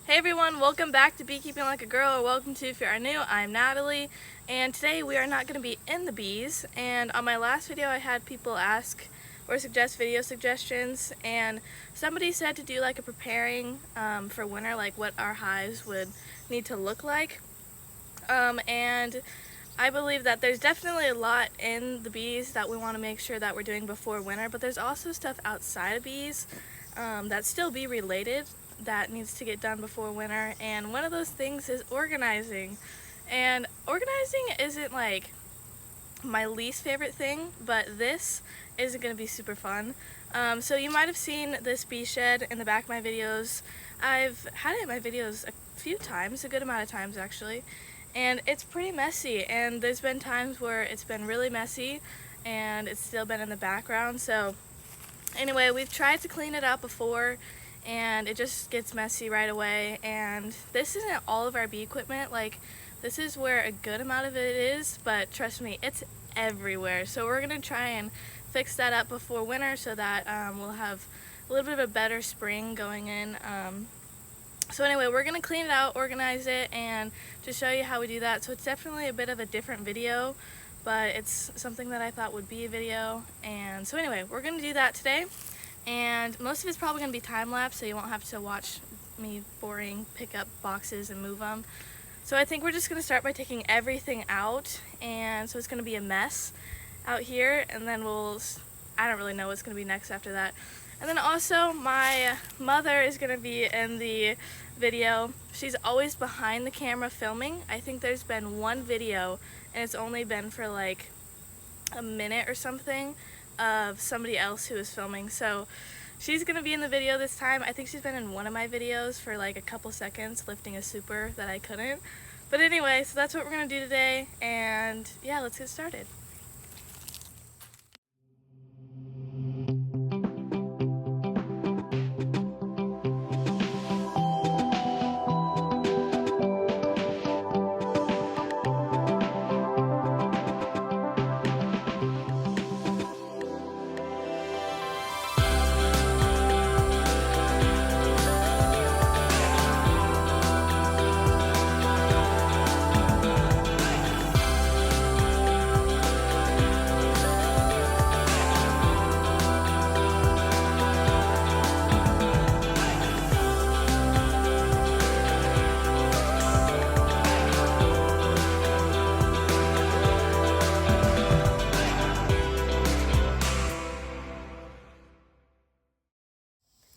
Hey everyone, welcome back to Beekeeping Like a Girl, or welcome to, if you are new, I'm Natalie, and today we are not going to be in the bees. And on my last video I had people ask or suggest video suggestions, and somebody said to do like a preparing for winter, like what our hives would need to look like. And I believe that there's definitely a lot in the bees that we want to make sure that we're doing before winter, but there's also stuff outside of bees that's still bee related that needs to get done before winter, and one of those things is organizing. And organizing isn't like my least favorite thing, but this isn't going to be super fun. So you might have seen this bee shed in the back of my videos. I've had it in my videos a few times, a good amount of times actually, and it's pretty messy, and there's been times where it's been really messy and it's still been in the background. So anyway, we've tried to clean it up before and it just gets messy right away. And this isn't all of our bee equipment, like this is where a good amount of it is, but trust me, it's everywhere. So we're gonna try and fix that up before winter so that we'll have a little bit of a better spring going in. So anyway, we're gonna clean it out, organize it, and just show you how we do that. So it's definitely a bit of a different video, but it's something that I thought would be a video. And so anyway, we're gonna do that today, and most of it's probably gonna be time-lapse, so you won't have to watch me boring pick up boxes and move them. So I think we're just gonna start by taking everything out, and so it's gonna be a mess out here, and then I don't really know what's gonna be next after that. And then also my mother is gonna be in the video. She's always behind the camera filming. I think there's been one video, and it's only been for like a minute or something, of somebody else who was filming. So she's gonna be in the video this time. I think she's been in one of my videos for like a couple seconds lifting a super that I couldn't. But anyway, so that's what we're gonna do today, and yeah, let's get started.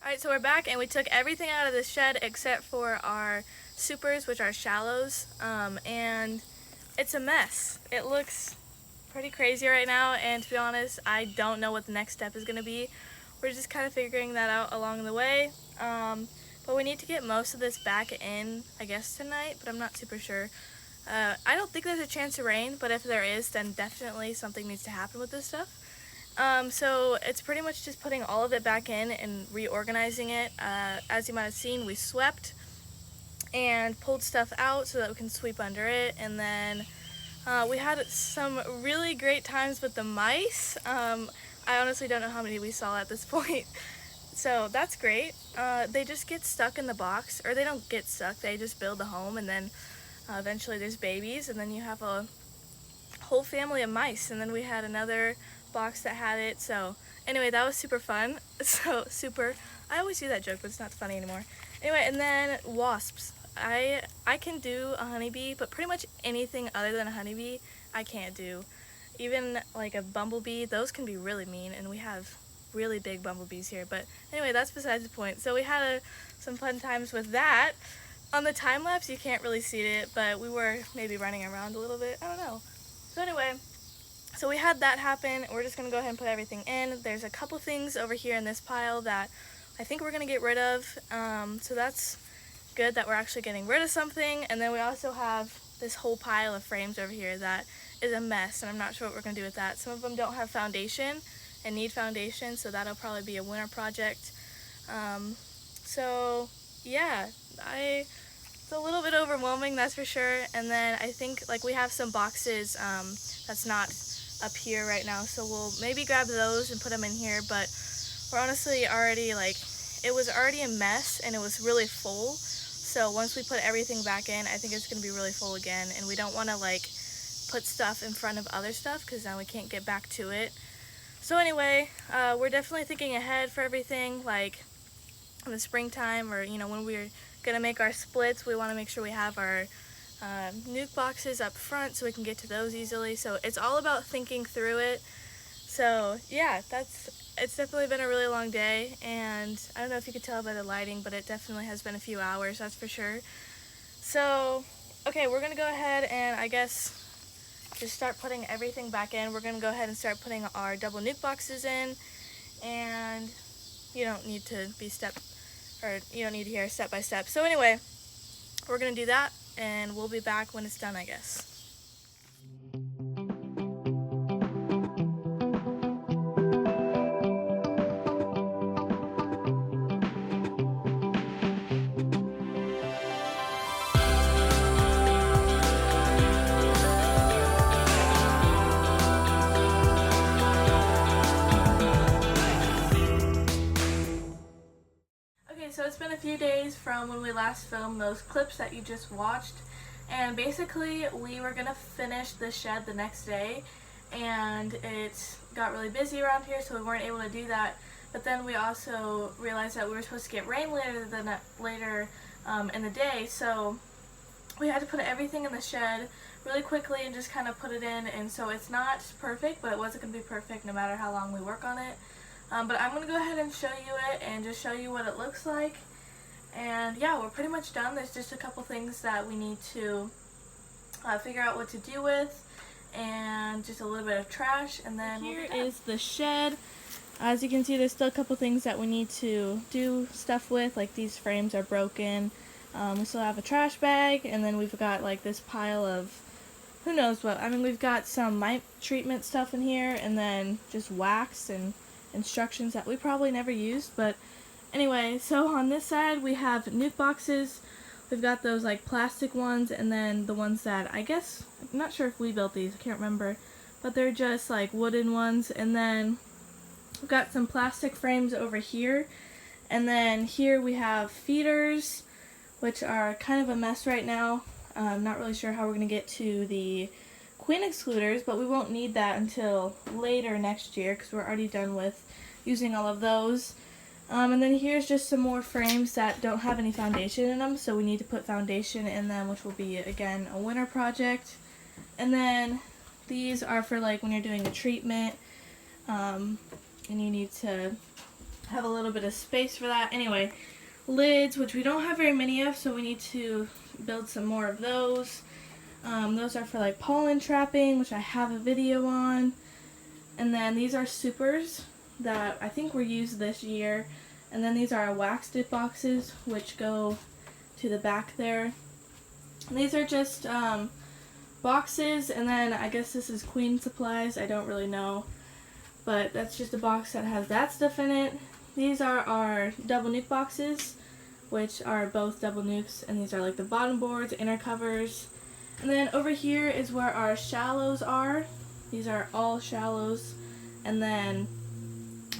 Alright, so we're back, and we took everything out of the shed except for our supers, which are shallows, and it's a mess. It looks pretty crazy right now, and to be honest, I don't know what the next step is going to be. We're just kind of figuring that out along the way, but we need to get most of this back in, I guess, tonight, but I'm not super sure. I don't think there's a chance of rain, but if there is, then definitely something needs to happen with this stuff. So it's pretty much just putting all of it back in and reorganizing it. As you might have seen, we swept and pulled stuff out so that we can sweep under it, and then we had some really great times with the mice. I honestly don't know how many we saw at this point, so that's great. They just get stuck in the box, or they don't get stuck, they just build a home, and then eventually there's babies, and then you have a whole family of mice. And then we had another box that had it. So anyway, that was super fun. So super, I always do that joke, but it's not funny anymore. Anyway, and then wasps. I can do a honeybee, but pretty much anything other than a honeybee I can't do. Even like a bumblebee, those can be really mean, and we have really big bumblebees here. But anyway, that's besides the point. So we had some fun times with that. On the time lapse you can't really see it, but we were maybe running around a little bit, I don't know. So anyway, so we had that happen. We're just going to go ahead and put everything in. There's a couple things over here in this pile that I think we're going to get rid of. So that's good that we're actually getting rid of something. And then we also have this whole pile of frames over here that is a mess, and I'm not sure what we're going to do with that. Some of them don't have foundation and need foundation, so that'll probably be a winter project. So yeah, it's a little bit overwhelming, that's for sure. And then I think like we have some boxes that's not up here right now, so we'll maybe grab those and put them in here. But we're honestly already like, it was already a mess and it was really full, So once we put everything back in, I think it's going to be really full again, and we don't want to like put stuff in front of other stuff because then we can't get back to it. So anyway, we're definitely thinking ahead for everything, like in the springtime, or when we're going to make our splits, we want to make sure we have our nuke boxes up front so we can get to those easily. So it's all about thinking through it. So yeah, it's definitely been a really long day, and I don't know if you could tell by the lighting, but it definitely has been a few hours, that's for sure. So okay, we're gonna go ahead and I guess just start putting everything back in. We're gonna go ahead and start putting our double nuke boxes in, and you don't need to hear step by step. So anyway, we're gonna do that, and we'll be back when it's done, I guess. So it's been a few days from when we last filmed those clips that you just watched, and basically we were gonna finish the shed the next day, and it got really busy around here, so we weren't able to do that. But then we also realized that we were supposed to get rain later in the day, so we had to put everything in the shed really quickly and just kind of put it in. And so it's not perfect, but it wasn't gonna be perfect no matter how long we work on it. But I'm going to go ahead and show you it and just show you what it looks like. And yeah, we're pretty much done. There's just a couple things that we need to figure out what to do with, and just a little bit of trash, and then here is the shed. As you can see, there's still a couple things that we need to do stuff with, like these frames are broken. We still have a trash bag, and then we've got like this pile of who knows what. I mean, we've got some mite treatment stuff in here, and then just wax and instructions that we probably never used. But anyway, so on this side we have nuke boxes. We've got those like plastic ones, and then the ones that I'm not sure if we built these, I can't remember, but they're just like wooden ones. And then we've got some plastic frames over here, and then here we have feeders, which are kind of a mess right now. I'm not really sure how we're going to get to the queen excluders, but we won't need that until later next year because we're already done with using all of those. And then here's just some more frames that don't have any foundation in them, so we need to put foundation in them, which will be again a winter project. And then these are for like when you're doing a treatment, and you need to have a little bit of space for that. Anyway, lids, which we don't have very many of, so we need to build some more of those. Those are for like pollen trapping, which I have a video on. And then these are supers that I think were used this year. And then these are our wax dip boxes, which go to the back there. And these are just boxes, and then I guess this is queen supplies, I don't really know. But that's just a box that has that stuff in it. These are our double nuke boxes, which are both double nukes, and these are like the bottom boards, inner covers. And then over here is where our shallows are. These are all shallows. And then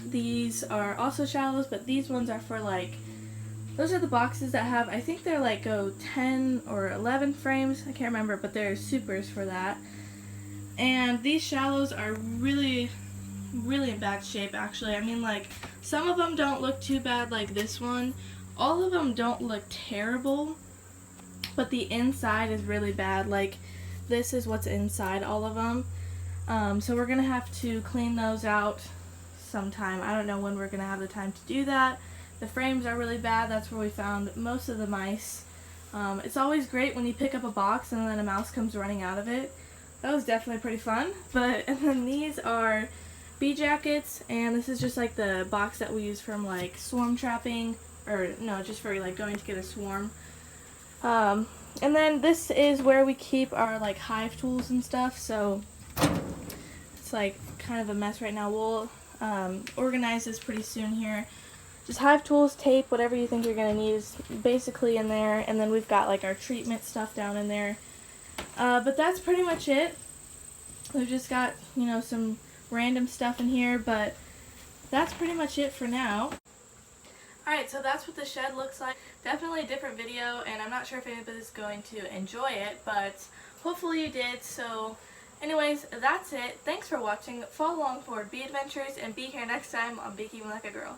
these are also shallows, but these ones are for like, those are the boxes that have, I think they're like 10 or 11 frames, I can't remember, but they're supers for that. And these shallows are really in bad shape actually. I mean, like, some of them don't look too bad like this one. All of them don't look terrible, but the inside is really bad. Like, this is what's inside all of them. So we're gonna have to clean those out sometime. I don't know when we're gonna have the time to do that. The frames are really bad. That's where we found most of the mice. It's always great when you pick up a box and then a mouse comes running out of it. That was definitely pretty fun. And then these are bee jackets, and this is just like the box that we use from like swarm trapping, or no, just for like going to get a swarm. And then this is where we keep our like hive tools and stuff, so it's like kind of a mess right now. We'll organize this pretty soon here. Just hive tools, tape, whatever you think you're gonna need is basically in there, and then we've got like our treatment stuff down in there. But that's pretty much it. We've just got, you know, some random stuff in here, but that's pretty much it for now. Alright, so that's what the shed looks like. Definitely a different video, and I'm not sure if anybody's going to enjoy it, but hopefully you did. So anyways, that's it. Thanks for watching. Follow along for bee adventures, and be here next time on Beekeeping Like a Girl.